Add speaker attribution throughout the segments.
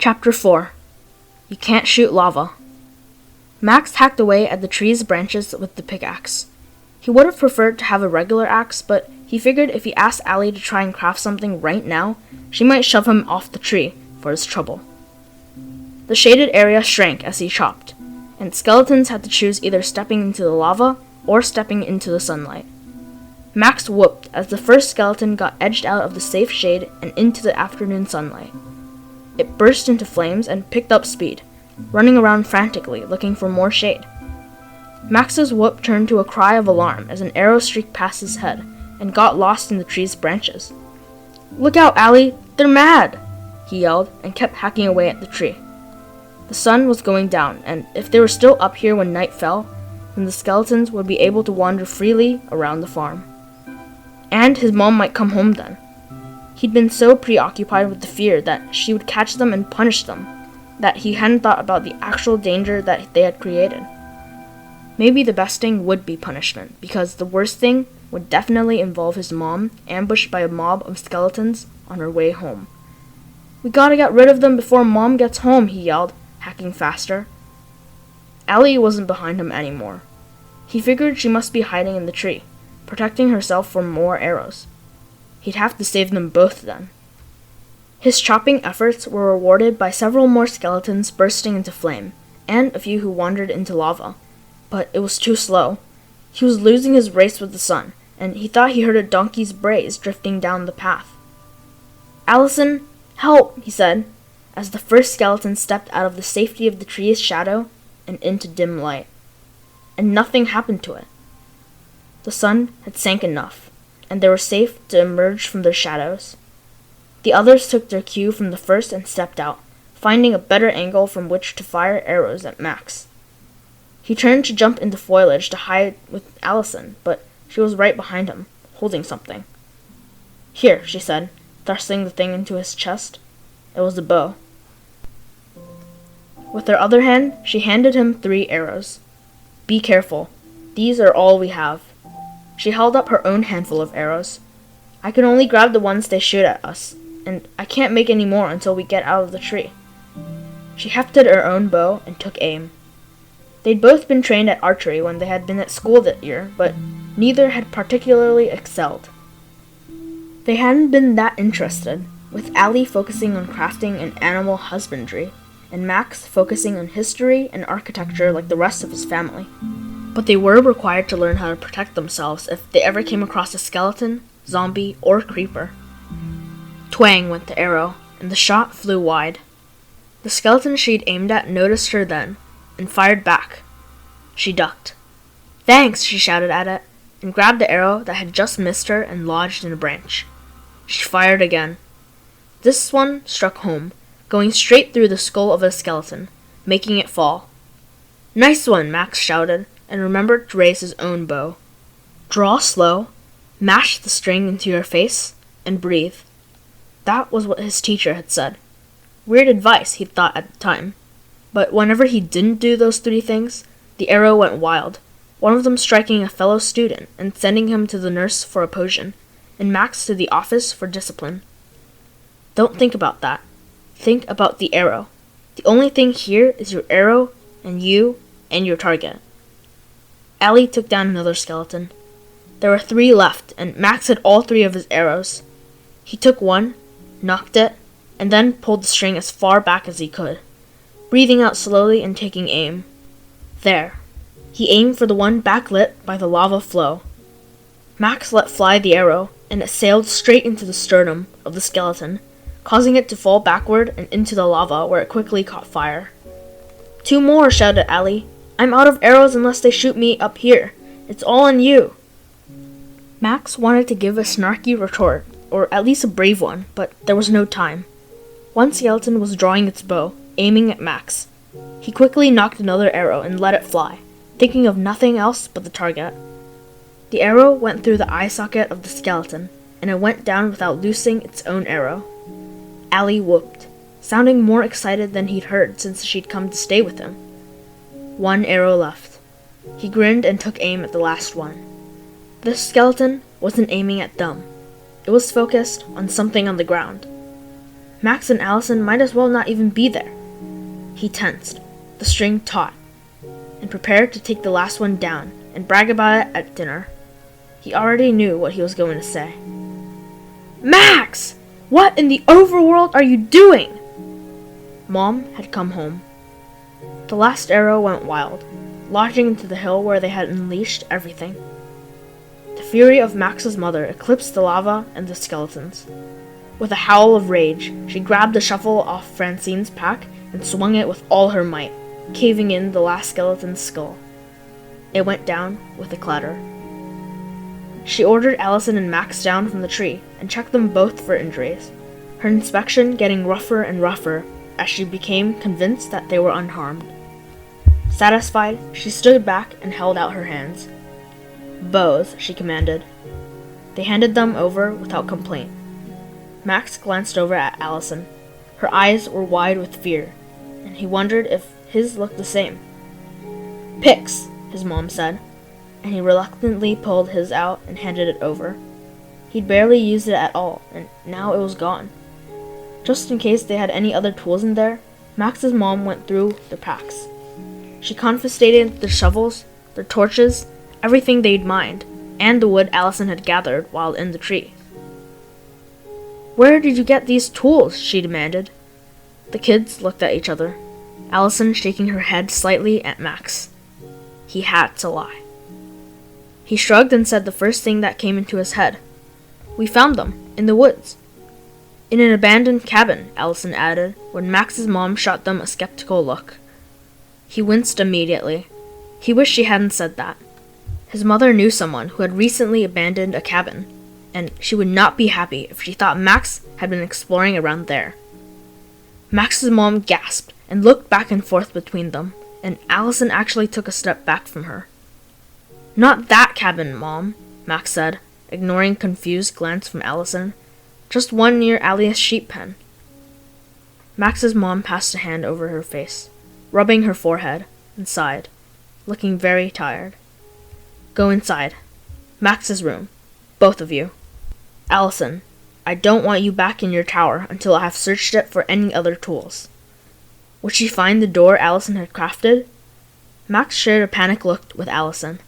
Speaker 1: Chapter 4. You Can't Shoot Lava. Max hacked away at the tree's branches with the pickaxe. He would have preferred to have a regular axe, but he figured if he asked Allie to try and craft something right now, she might shove him off the tree for his trouble. The shaded area shrank as he chopped, and skeletons had to choose either stepping into the lava or stepping into the sunlight. Max whooped as the first skeleton got edged out of the safe shade and into the afternoon sunlight. It burst into flames and picked up speed, running around frantically, looking for more shade. Max's whoop turned to a cry of alarm as an arrow streaked past his head and got lost in the tree's branches. "Look out, Allie! They're mad!" he yelled and kept hacking away at the tree. The sun was going down, and if they were still up here when night fell, then the skeletons would be able to wander freely around the farm. And his mom might come home then. He'd been so preoccupied with the fear that she would catch them and punish them, that he hadn't thought about the actual danger that they had created. Maybe the best thing would be punishment, because the worst thing would definitely involve his mom ambushed by a mob of skeletons on her way home. "We gotta get rid of them before Mom gets home," he yelled, hacking faster. Allie wasn't behind him anymore. He figured she must be hiding in the tree, protecting herself from more arrows. He'd have to save them both then. His chopping efforts were rewarded by several more skeletons bursting into flame, and a few who wandered into lava. But it was too slow. He was losing his race with the sun, and he thought he heard a donkey's brays drifting down the path. "Allison, help!" he said, as the first skeleton stepped out of the safety of the tree's shadow and into dim light. And nothing happened to it. The sun had sank enough, and they were safe to emerge from their shadows. The others took their cue from the first and stepped out, finding a better angle from which to fire arrows at Max. He turned to jump into foliage to hide with Allison, but she was right behind him, holding something. "Here," she said, thrusting the thing into his chest. It was a bow. With her other hand, she handed him 3 arrows. "Be careful. These are all we have." She held up her own handful of arrows. "I can only grab the ones they shoot at us, and I can't make any more until we get out of the tree." She hefted her own bow and took aim. They'd both been trained at archery when they had been at school that year, but neither had particularly excelled. They hadn't been that interested, with Allie focusing on crafting and animal husbandry, and Max focusing on history and architecture like the rest of his family. But they were required to learn how to protect themselves if they ever came across a skeleton, zombie, or creeper. Twang went the arrow, and the shot flew wide. The skeleton she'd aimed at noticed her then, and fired back. She ducked. "Thanks," she shouted at it, and grabbed the arrow that had just missed her and lodged in a branch. She fired again. This one struck home, going straight through the skull of a skeleton, making it fall. "Nice one," Max shouted, and remembered to raise his own bow. Draw slow, mash the string into your face, and breathe. That was what his teacher had said. Weird advice, he'd thought at the time. But whenever he didn't do those 3 things, the arrow went wild, one of them striking a fellow student and sending him to the nurse for a potion, and Max to the office for discipline. Don't think about that. Think about the arrow. The only thing here is your arrow, and you, and your target. Allie took down another skeleton. There were 3 left, and Max had all 3 of his arrows. He took one, knocked it, and then pulled the string as far back as he could, breathing out slowly and taking aim. There. He aimed for the one backlit by the lava flow. Max let fly the arrow, and it sailed straight into the sternum of the skeleton, causing it to fall backward and into the lava where it quickly caught fire. "2 more," shouted Allie. "I'm out of arrows unless they shoot me up here. It's all on you." Max wanted to give a snarky retort, or at least a brave one, but there was no time. One skeleton was drawing its bow, aiming at Max. He quickly knocked another arrow and let it fly, thinking of nothing else but the target. The arrow went through the eye socket of the skeleton, and it went down without loosing its own arrow. Allie whooped, sounding more excited than he'd heard since she'd come to stay with him. 1 arrow left. He grinned and took aim at the last one. The skeleton wasn't aiming at them. It was focused on something on the ground. Max and Allison might as well not even be there. He tensed, the string taut, and prepared to take the last one down and brag about it at dinner. He already knew what he was going to say. "Max! What in the overworld are you doing?" Mom had come home. The last arrow went wild, lodging into the hill where they had unleashed everything. The fury of Max's mother eclipsed the lava and the skeletons. With a howl of rage, she grabbed the shovel off Francine's pack and swung it with all her might, caving in the last skeleton's skull. It went down with a clatter. She ordered Allison and Max down from the tree and checked them both for injuries, her inspection getting rougher and rougher as she became convinced that they were unharmed. Satisfied, she stood back and held out her hands. "Bows," she commanded. They handed them over without complaint. Max glanced over at Allison. Her eyes were wide with fear, and he wondered if his looked the same. "Picks," his mom said, and he reluctantly pulled his out and handed it over. He'd barely used it at all, and now it was gone. Just in case they had any other tools in there, Max's mom went through their packs. She confiscated their shovels, their torches, everything they'd mined, and the wood Allison had gathered while in the tree. "Where did you get these tools?" she demanded. The kids looked at each other, Allison shaking her head slightly at Max. He had to lie. He shrugged and said the first thing that came into his head. "We found them, in the woods." "In an abandoned cabin," Allison added, when Max's mom shot them a skeptical look. He winced immediately. He wished she hadn't said that. His mother knew someone who had recently abandoned a cabin, and she would not be happy if she thought Max had been exploring around there. Max's mom gasped and looked back and forth between them, and Allison actually took a step back from her. "Not that cabin, Mom," Max said, ignoring a confused glance from Allison. "Just one near Alia's sheep pen." Max's mom passed a hand over her face, rubbing her forehead, and sighed, looking very tired. "Go inside. Max's room. Both of you. Allison, I don't want you back in your tower until I have searched it for any other tools." Would she find the door Allison had crafted? Max shared a panicked look with Allison.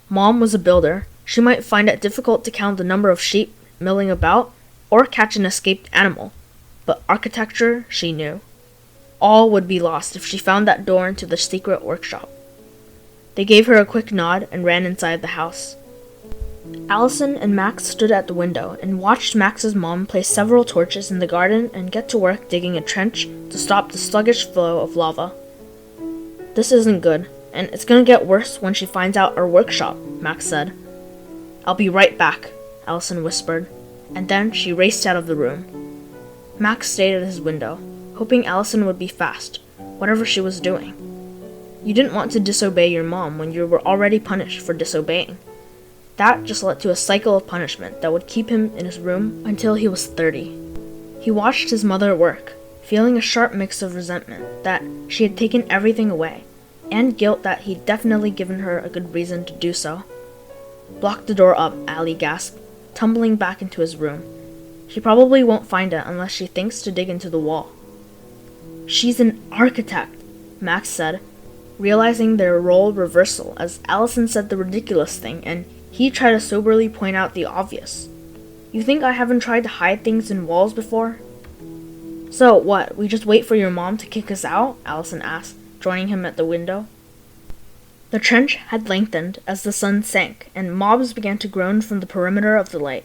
Speaker 1: Mom was a builder. She might find it difficult to count the number of sheep milling about or catch an escaped animal, but architecture she knew. All would be lost if she found that door into the secret workshop. They gave her a quick nod and ran inside the house. Allison and Max stood at the window and watched Max's mom place several torches in the garden and get to work digging a trench to stop the sluggish flow of lava. "This isn't good, and it's gonna get worse when she finds out our workshop," Max said. "I'll be right back," Allison whispered, and then she raced out of the room. Max stayed at his window, hoping Allison would be fast, whatever she was doing. You didn't want to disobey your mom when you were already punished for disobeying. That just led to a cycle of punishment that would keep him in his room until he was 30. He watched his mother work, feeling a sharp mix of resentment that she had taken everything away, and guilt that he'd definitely given her a good reason to do so. "Block the door up," Allie gasped, tumbling back into his room. She probably won't find it unless she thinks to dig into the wall. "She's an architect," Max said, realizing their role reversal as Allison said the ridiculous thing and he tried to soberly point out the obvious. "You think I haven't tried to hide things in walls before?" "So what, we just wait for your mom to kick us out?" Allison asked, joining him at the window. The trench had lengthened as the sun sank, and mobs began to groan from the perimeter of the light.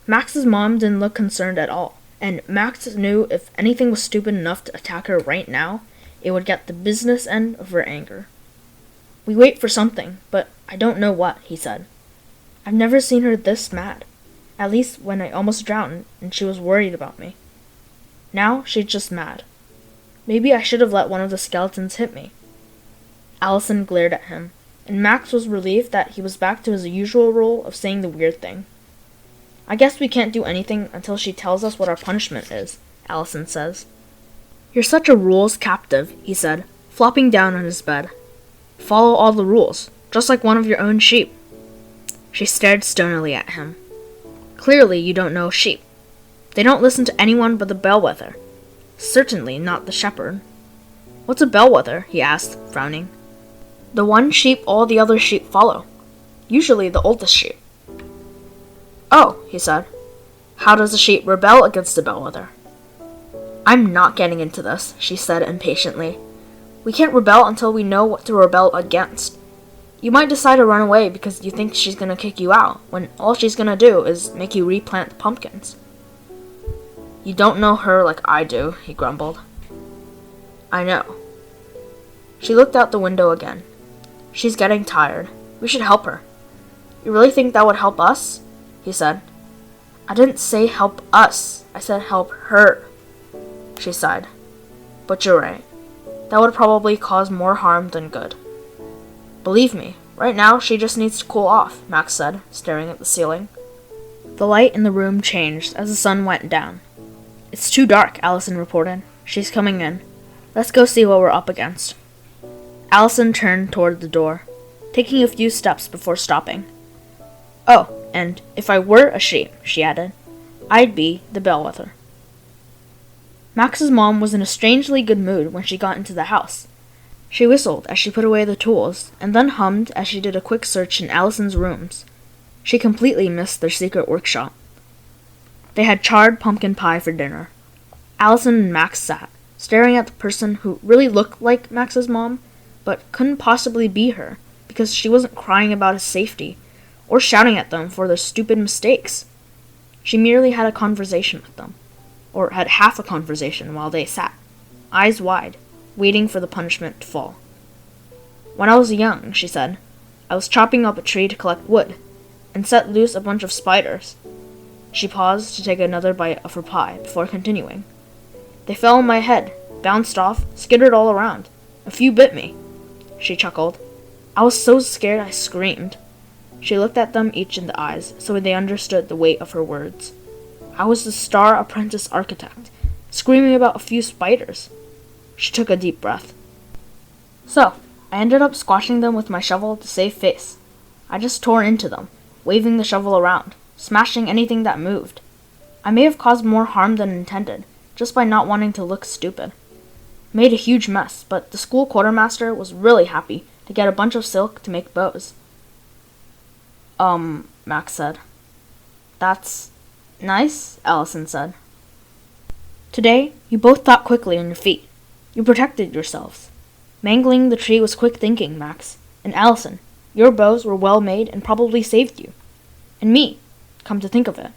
Speaker 1: Max's mom didn't look concerned at all, and Max knew if anything was stupid enough to attack her right now, it would get the business end of her anger. "We wait for something, but I don't know what," he said. "I've never seen her this mad, at least when I almost drowned and she was worried about me. Now she's just mad. Maybe I should have let one of the skeletons hit me." Allison glared at him, and Max was relieved that he was back to his usual role of saying the weird thing. "I guess we can't do anything until she tells us what our punishment is," Allison says. "You're such a rules captive," he said, flopping down on his bed. "Follow all the rules, just like one of your own sheep." She stared stonily at him. "Clearly you don't know sheep." They don't listen to anyone but the bellwether. Certainly not the shepherd. What's a bellwether? He asked, frowning. The one sheep all the other sheep follow. Usually the oldest sheep. Oh, he said. How does a sheep rebel against a bellwether? I'm not getting into this, she said impatiently. We can't rebel until we know what to rebel against. You might decide to run away because you think she's going to kick you out, when all she's going to do is make you replant the pumpkins. You don't know her like I do, he grumbled. I know. She looked out the window again. She's getting tired. We should help her. You really think that would help us? He said. I didn't say help us. I said help her. She sighed. But you're right. That would probably cause more harm than good. Believe me, right now she just needs to cool off, Max said, staring at the ceiling. The light in the room changed as the sun went down. It's too dark, Allison reported. She's coming in. Let's go see what we're up against. Allison turned toward the door, taking a few steps before stopping. Oh, and if I were a sheep, she added, I'd be the bellwether. Max's mom was in a strangely good mood when she got into the house. She whistled as she put away the tools, and then hummed as she did a quick search in Allison's rooms. She completely missed their secret workshop. They had charred pumpkin pie for dinner. Allison and Max sat, staring at the person who really looked like Max's mom, but couldn't possibly be her, because she wasn't crying about his safety, or shouting at them for their stupid mistakes. She merely had a conversation with them, or had half a conversation while they sat, eyes wide, waiting for the punishment to fall. When I was young, she said, I was chopping up a tree to collect wood, and set loose a bunch of spiders. She paused to take another bite of her pie before continuing. They fell on my head, bounced off, skittered all around. A few bit me. She chuckled. I was so scared I screamed. She looked at them each in the eyes, so they understood the weight of her words. I was the star apprentice architect, screaming about a few spiders. She took a deep breath. So, I ended up squashing them with my shovel to save face. I just tore into them, waving the shovel around, smashing anything that moved. I may have caused more harm than intended, just by not wanting to look stupid. Made a huge mess, but the school quartermaster was really happy to get a bunch of silk to make bows. Max said. That's nice, Allison said. Today, you both thought quickly on your feet. You protected yourselves. Mangling the tree was quick thinking, Max. And Allison, your bows were well made and probably saved you. And me, come to think of it.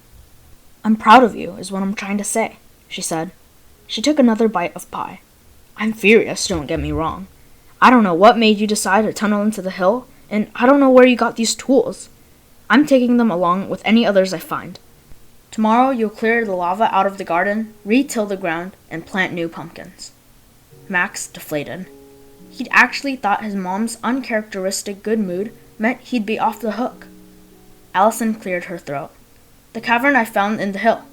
Speaker 1: I'm proud of you, is what I'm trying to say, she said. She took another bite of pie. I'm furious, don't get me wrong. I don't know what made you decide to tunnel into the hill, and I don't know where you got these tools. I'm taking them along with any others I find. Tomorrow you'll clear the lava out of the garden, re-till the ground, and plant new pumpkins. Max deflated. He'd actually thought his mom's uncharacteristic good mood meant he'd be off the hook. Allison cleared her throat. The cavern I found in the hill.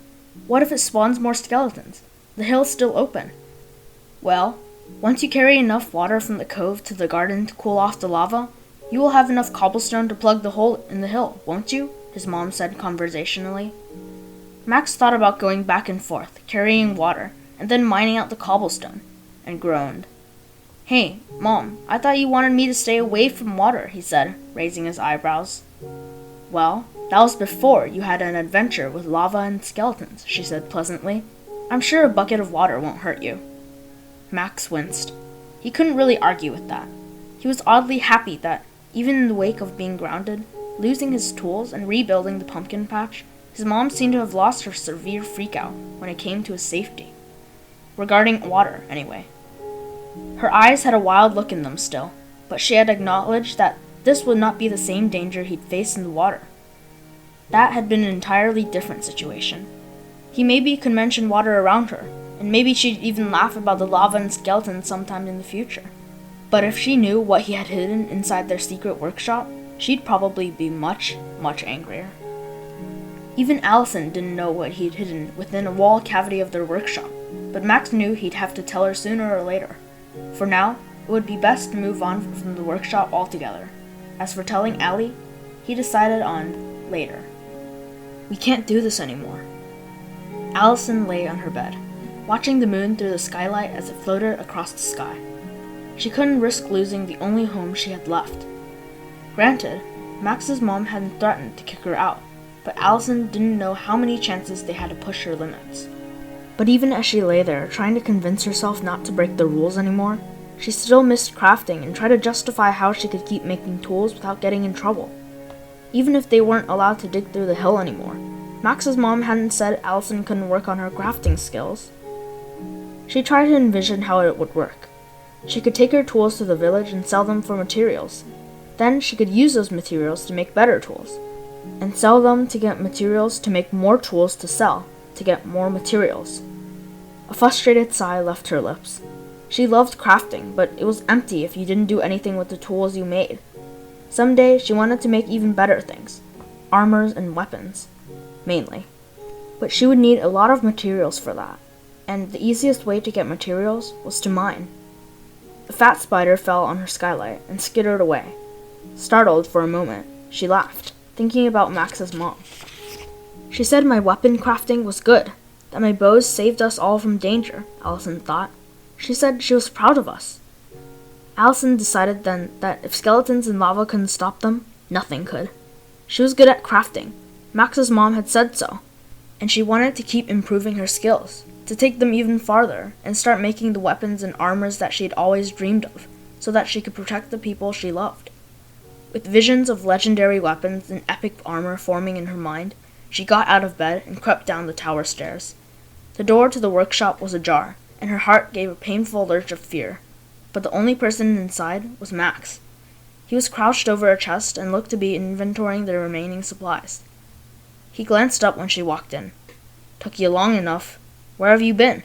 Speaker 1: What if it spawns more skeletons? The hill's still open. Well, once you carry enough water from the cove to the garden to cool off the lava, you will have enough cobblestone to plug the hole in the hill, won't you? His mom said conversationally. Max thought about going back and forth, carrying water, and then mining out the cobblestone, and groaned. Hey, Mom, I thought you wanted me to stay away from water, he said, raising his eyebrows. Well, that was before you had an adventure with lava and skeletons, she said pleasantly. I'm sure a bucket of water won't hurt you. Max winced. He couldn't really argue with that. He was oddly happy that, even in the wake of being grounded, losing his tools, and rebuilding the pumpkin patch, his mom seemed to have lost her severe freakout when it came to his safety. Regarding water, anyway. Her eyes had a wild look in them still, but she had acknowledged that this would not be the same danger he'd faced in the water. That had been an entirely different situation. He maybe could mention water around her, and maybe she'd even laugh about the lava and skeletons sometime in the future. But if she knew what he had hidden inside their secret workshop, she'd probably be much, much angrier. Even Allison didn't know what he'd hidden within a wall cavity of their workshop, but Max knew he'd have to tell her sooner or later. For now, it would be best to move on from the workshop altogether. As for telling Allie, he decided on later. We can't do this anymore. Allison lay on her bed, watching the moon through the skylight as it floated across the sky. She couldn't risk losing the only home she had left. Granted, Max's mom hadn't threatened to kick her out, but Allison didn't know how many chances they had to push her limits. But even as she lay there, trying to convince herself not to break the rules anymore, she still missed crafting and tried to justify how she could keep making tools without getting in trouble. Even if they weren't allowed to dig through the hill anymore, Max's mom hadn't said Allison couldn't work on her crafting skills. She tried to envision how it would work. She could take her tools to the village and sell them for materials. Then she could use those materials to make better tools, and sell them to get materials to make more tools to sell, to get more materials. A frustrated sigh left her lips. She loved crafting, but it was empty if you didn't do anything with the tools you made. Someday she wanted to make even better things, armors and weapons, mainly. But she would need a lot of materials for that, and the easiest way to get materials was to mine. A fat spider fell on her skylight and skittered away. Startled for a moment, she laughed, thinking about Max's mom. She said my weapon crafting was good, that my bows saved us all from danger, Allison thought. She said she was proud of us. Allison decided then that if skeletons and lava couldn't stop them, nothing could. She was good at crafting. Max's mom had said so, and she wanted to keep improving her skills, to take them even farther, and start making the weapons and armors that she had always dreamed of, so that she could protect the people she loved. With visions of legendary weapons and epic armor forming in her mind, she got out of bed and crept down the tower stairs. The door to the workshop was ajar, and her heart gave a painful lurch of fear. But the only person inside was Max. He was crouched over a chest and looked to be inventorying the remaining supplies. He glanced up when she walked in. "Took you long enough. Where have you been?"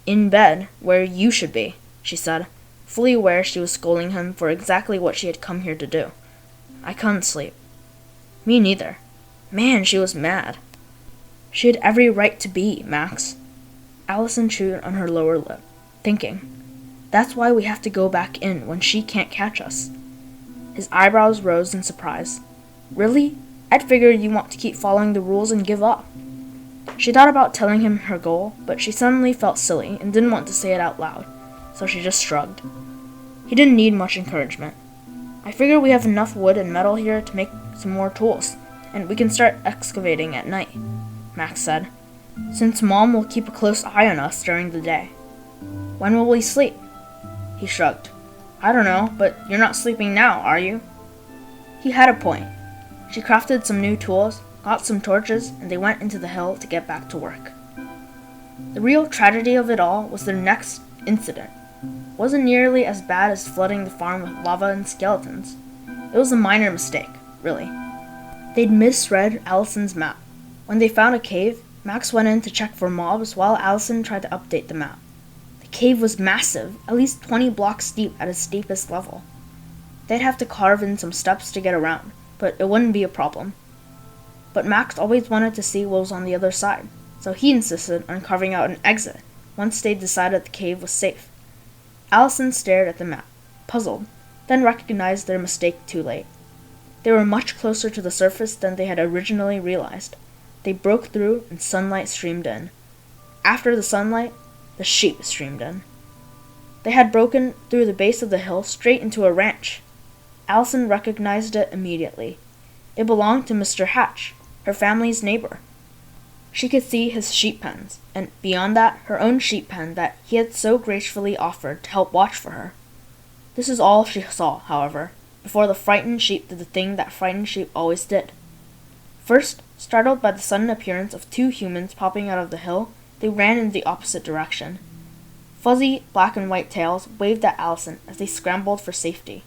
Speaker 1: "In bed, where you should be," she said, fully aware she was scolding him for exactly what she had come here to do. "I couldn't sleep." "Me neither." Man, she was mad. She had every right to be, Max. Allison chewed on her lower lip, thinking, "That's why we have to go back in when she can't catch us." His eyebrows rose in surprise. "Really? I'd figured you want to keep following the rules and give up." She thought about telling him her goal, but she suddenly felt silly and didn't want to say it out loud, so she just shrugged. He didn't need much encouragement. "I figure we have enough wood and metal here to make some more tools, and we can start excavating at night," Max said, "since Mom will keep a close eye on us during the day." "When will we sleep?" He shrugged. "I don't know, but you're not sleeping now, are you?" He had a point. She crafted some new tools, got some torches, and they went into the hill to get back to work. The real tragedy of it all was their next incident. It wasn't nearly as bad as flooding the farm with lava and skeletons. It was a minor mistake, really. They'd misread Allison's map. When they found a cave, Max went in to check for mobs while Allison tried to update the map. The cave was massive, at least 20 blocks deep at its steepest level. They'd have to carve in some steps to get around, but it wouldn't be a problem. But Max always wanted to see what was on the other side, so he insisted on carving out an exit once they decided the cave was safe. Allison stared at the map, puzzled, then recognized their mistake too late. They were much closer to the surface than they had originally realized. They broke through and sunlight streamed in. After the sunlight, the sheep streamed in. They had broken through the base of the hill straight into a ranch. Allison recognized it immediately. It belonged to Mr. Hatch, her family's neighbor. She could see his sheep pens, and beyond that, her own sheep pen that he had so gracefully offered to help watch for her. This is all she saw, however, before the frightened sheep did the thing that frightened sheep always did. First, startled by the sudden appearance of two humans popping out of the hill, they ran in the opposite direction. Fuzzy black and white tails waved at Allison as they scrambled for safety.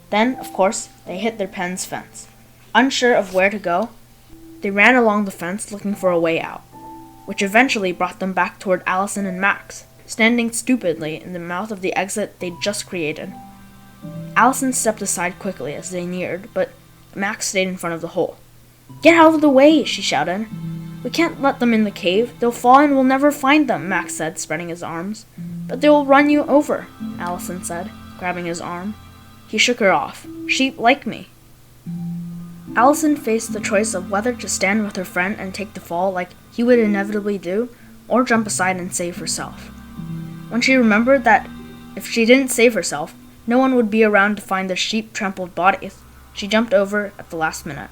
Speaker 1: Then, of course, they hit their pen's fence. Unsure of where to go, they ran along the fence looking for a way out, which eventually brought them back toward Allison and Max, standing stupidly in the mouth of the exit they'd just created. Allison stepped aside quickly as they neared, but Max stayed in front of the hole. "Get out of the way!" she shouted. "We can't let them in the cave. They'll fall and we'll never find them," Max said, spreading his arms. "But they will run you over," Allison said, grabbing his arm. He shook her off. "Sheep like me." Allison faced the choice of whether to stand with her friend and take the fall like he would inevitably do, or jump aside and save herself. When she remembered that if she didn't save herself, no one would be around to find their sheep-trampled bodies, she jumped over at the last minute.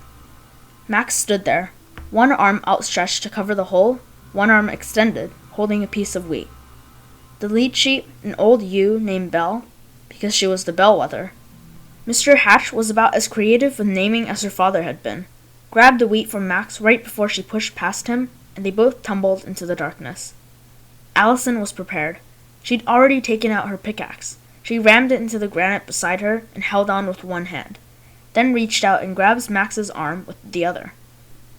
Speaker 1: Max stood there, one arm outstretched to cover the hole, one arm extended, holding a piece of wheat. The lead sheep, an old ewe named Belle, because she was the bellwether. Mr. Hatch was about as creative with naming as her father had been, grabbed the wheat from Max right before she pushed past him, and they both tumbled into the darkness. Allison was prepared. She'd already taken out her pickaxe. She rammed it into the granite beside her and held on with one hand, then reached out and grabbed Max's arm with the other.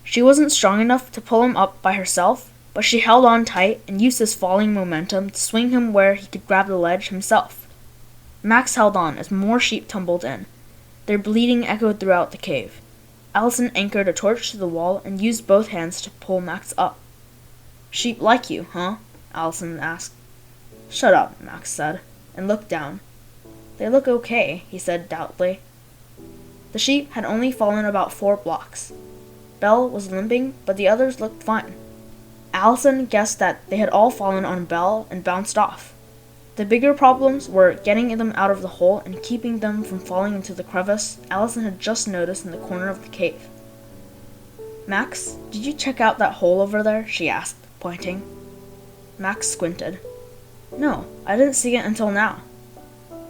Speaker 1: She wasn't strong enough to pull him up by herself, but she held on tight and used his falling momentum to swing him where he could grab the ledge himself. Max held on as more sheep tumbled in. Their bleating echoed throughout the cave. Allison anchored a torch to the wall and used both hands to pull Max up. "Sheep like you, huh?" Allison asked. "Shut up," Max said, and looked down. "They look okay," he said doubtfully. The sheep had only fallen about 4 blocks. Belle was limping, but the others looked fine. Allison guessed that they had all fallen on Belle and bounced off. The bigger problems were getting them out of the hole and keeping them from falling into the crevice Allison had just noticed in the corner of the cave. "Max, did you check out that hole over there?" she asked, pointing. Max squinted. "No, I didn't see it until now."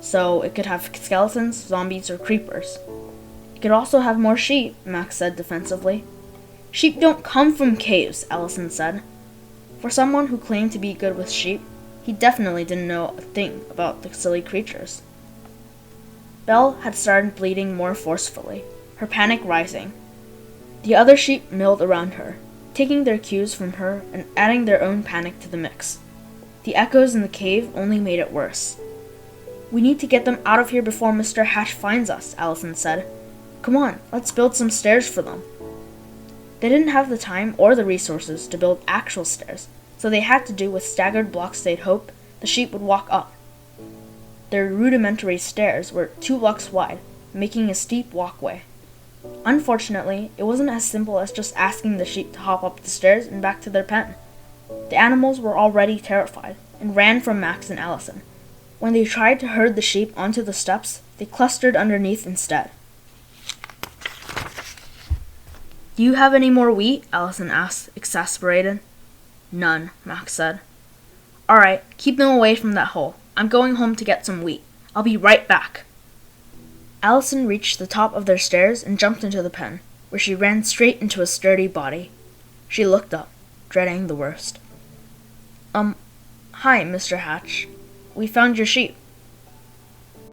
Speaker 1: "So it could have skeletons, zombies, or creepers." "It could also have more sheep," Max said defensively. "Sheep don't come from caves," Allison said. For someone who claimed to be good with sheep, he definitely didn't know a thing about the silly creatures. Belle had started bleating more forcefully, her panic rising. The other sheep milled around her, taking their cues from her and adding their own panic to the mix. The echoes in the cave only made it worse. "We need to get them out of here before Mr. Hatch finds us," Allison said. "Come on, let's build some stairs for them." They didn't have the time or the resources to build actual stairs, so they had to do with staggered blocks they'd hope the sheep would walk up. Their rudimentary stairs were 2 blocks wide, making a steep walkway. Unfortunately, it wasn't as simple as just asking the sheep to hop up the stairs and back to their pen. The animals were already terrified and ran from Max and Allison. When they tried to herd the sheep onto the steps, they clustered underneath instead. "Do you have any more wheat?" Allison asked, exasperated. "None," Max said. "All right, keep them away from that hole. I'm going home to get some wheat. I'll be right back." Allison reached the top of their stairs and jumped into the pen, where she ran straight into a sturdy body. She looked up, dreading the worst. Hi, Mr. Hatch. We found your sheep."